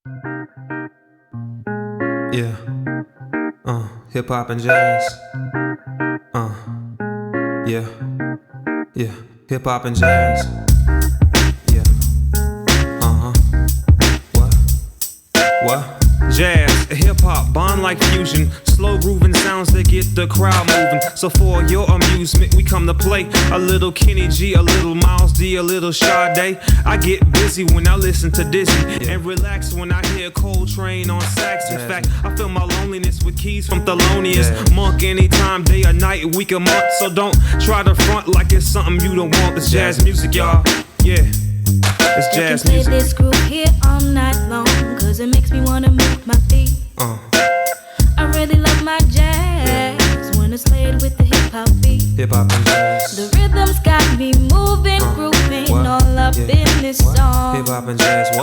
Yeah, hip hop and jazz. Yeah, yeah, hip hop and jazz. Yeah, what? Jazz, hip hop, bond like fusion, slow grooving sounds that get the crowd moving. So for your amusement, we come to play a little Kenny G, a little Miles D, a little Sade. I get busy when I listen to Dizzy, and relax when I hear Coltrane on sax. In fact, I feel my loneliness with keys from Thelonious Monk anytime, day or night, week or month. So don't try to front like it's something you don't want. It's jazz music, y'all. Yeah. It's jazz music. Play this group here all night long, cause it makes me wanna move my feet. I really love my jazz when it's played with the hip hop beat. Hip hop and jazz. The rhythm's got me moving, grooving all up in this song. Hip hop and jazz.